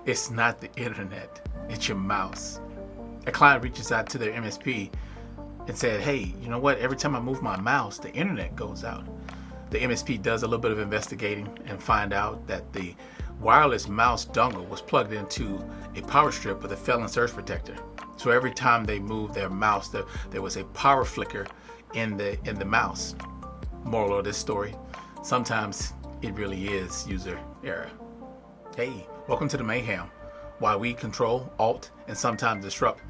It's not the internet, it's your mouse. A client reaches out to their MSP and said, hey, you know what? Every time I move my mouse, the internet goes out. The MSP does a little bit of investigating and find out that the wireless mouse dongle was plugged into a power strip with a failing surge protector. So every time they moved their mouse, there was a power flicker in the mouse. Moral of this story, sometimes it really is user error. Hey, welcome to the Mayhem, why we control, alt, and sometimes disrupt.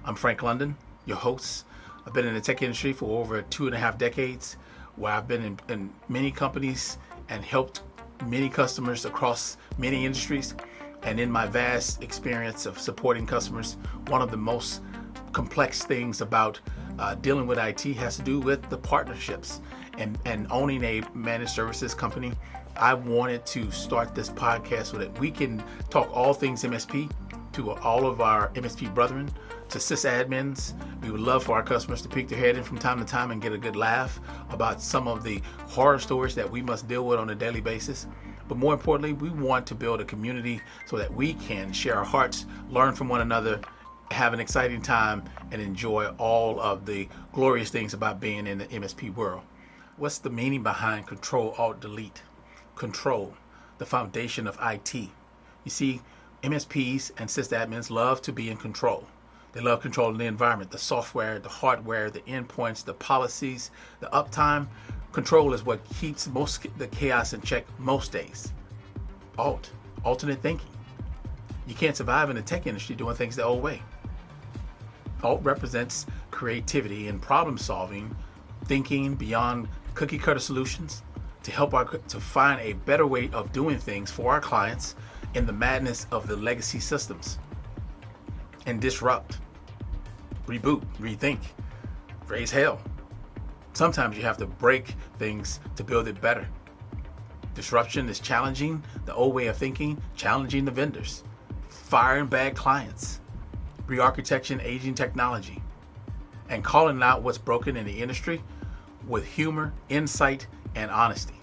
I'm Frank London, your host. I've been in the tech industry for over 2.5 decades, where I've been in many companies and helped many customers across many industries. And in my vast experience of supporting customers, one of the most complex things about dealing with IT has to do with the partnerships and owning a managed services company. I wanted to start this podcast so that we can talk all things MSP to all of our MSP brethren, to sysadmins. We would love for our customers to peek their head in from time to time and get a good laugh about some of the horror stories that we must deal with on a daily basis. But more importantly, we want to build a community so that we can share our hearts, learn from one another, have an exciting time, and enjoy all of the glorious things about being in the MSP world. What's the meaning behind Ctrl Alt Delete? Control, the foundation of IT. You see, MSPs and sysadmins love to be in control. They love controlling the environment, the software, the hardware, the endpoints, the policies, the uptime. Control is what keeps the chaos in check most days. Alternate thinking. You can't survive in the tech industry doing things the old way. Alt represents creativity and problem solving, thinking beyond cookie cutter solutions to help to find a better way of doing things for our clients in the madness of the legacy systems. And disrupt, reboot, rethink, raise hell. Sometimes you have to break things to build it better. Disruption is challenging the old way of thinking, challenging the vendors, firing bad clients, re-architecting aging technology, and calling out what's broken in the industry with humor, insight, and honesty.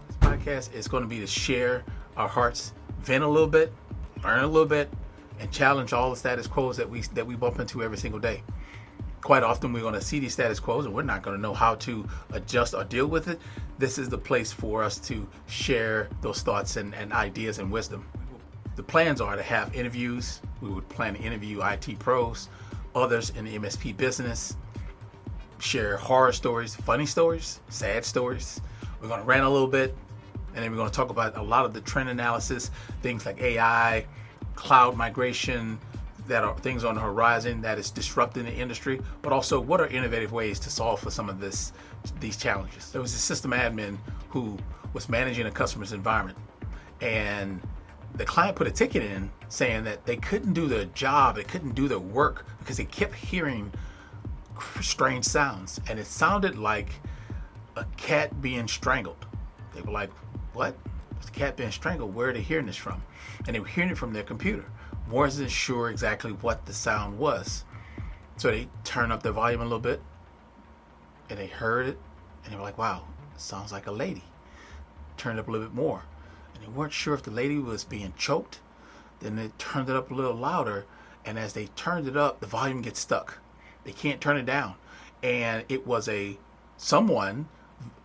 This podcast is going to be to share our hearts, vent a little bit, learn a little bit, and challenge all the status quos that we bump into every single day. Quite often we're going to see these status quos and we're not going to know how to adjust or deal with it. This is the place for us to share those thoughts and ideas and wisdom. The plans are to have interviews. We would plan to interview IT pros, others in the MSP business, share horror stories, funny stories, sad stories. We're going to rant a little bit, and then we're going to talk about a lot of the trend analysis, things like AI, cloud migration, that are things on the horizon that is disrupting the industry, but also what are innovative ways to solve for some of these challenges. There was a system admin who was managing a customer's environment, and the client put a ticket in saying that they couldn't do their job, they couldn't do their work because they kept hearing strange sounds, and it sounded like a cat being strangled. They were like, what? Is the cat being strangled? Where are they hearing this from? And they were hearing it from their computer. Wasn't sure exactly what the sound was. So they turned up the volume a little bit, and they heard it, and they were like, wow, it sounds like a lady. Turned up a little bit more, and they weren't sure if the lady was being choked. Then they turned it up a little louder, and as they turned it up, the volume gets stuck. They can't turn it down. And it was someone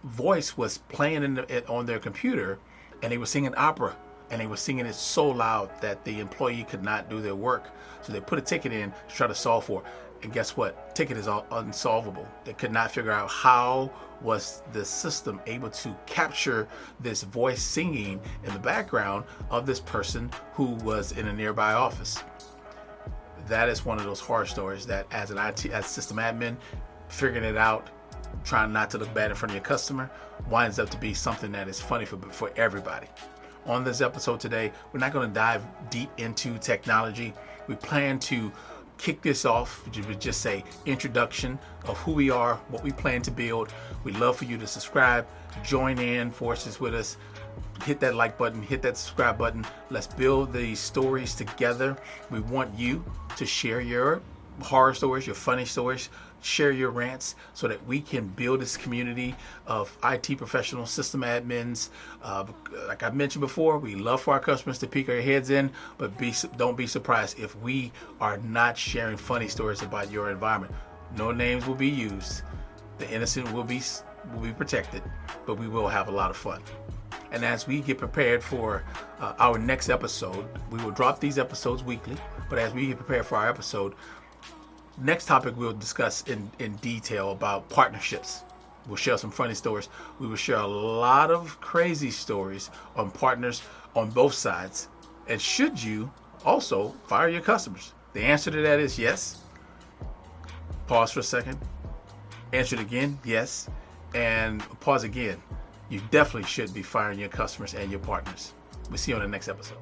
voice was playing on their computer, and they were singing opera, and they were singing it so loud that the employee could not do their work. So they put a ticket in to try to solve for it. And guess what? Ticket is unsolvable. They could not figure out how was the system able to capture this voice singing in the background of this person who was in a nearby office. That is one of those horror stories that as system admin, figuring it out, trying not to look bad in front of your customer, winds up to be something that is funny for everybody. On this episode today, we're not going to dive deep into technology. We plan to kick this off with just say introduction of who we are, what we plan to build. We'd love for you to subscribe, join in forces with us, hit that like button, hit that subscribe button. Let's build these stories together. We want you to share your horror stories, your funny stories. share your rants so that we can build this community of IT professionals, system admins. Like I mentioned before, we love for our customers to peek our heads in, but don't be surprised if we are not sharing funny stories about your environment. No names will be used. The innocent will be protected, but we will have a lot of fun. And as we get prepared for our next episode, we will drop these episodes weekly, but as we get prepared for our episode, next topic we'll discuss in detail about partnerships. We'll share some funny stories. We will share a lot of crazy stories on partners on both sides. And should you also fire your customers? The answer to that is yes. Pause for a second. Answer it again, yes. And pause again. You definitely should be firing your customers and your partners. We'll see you on the next episode.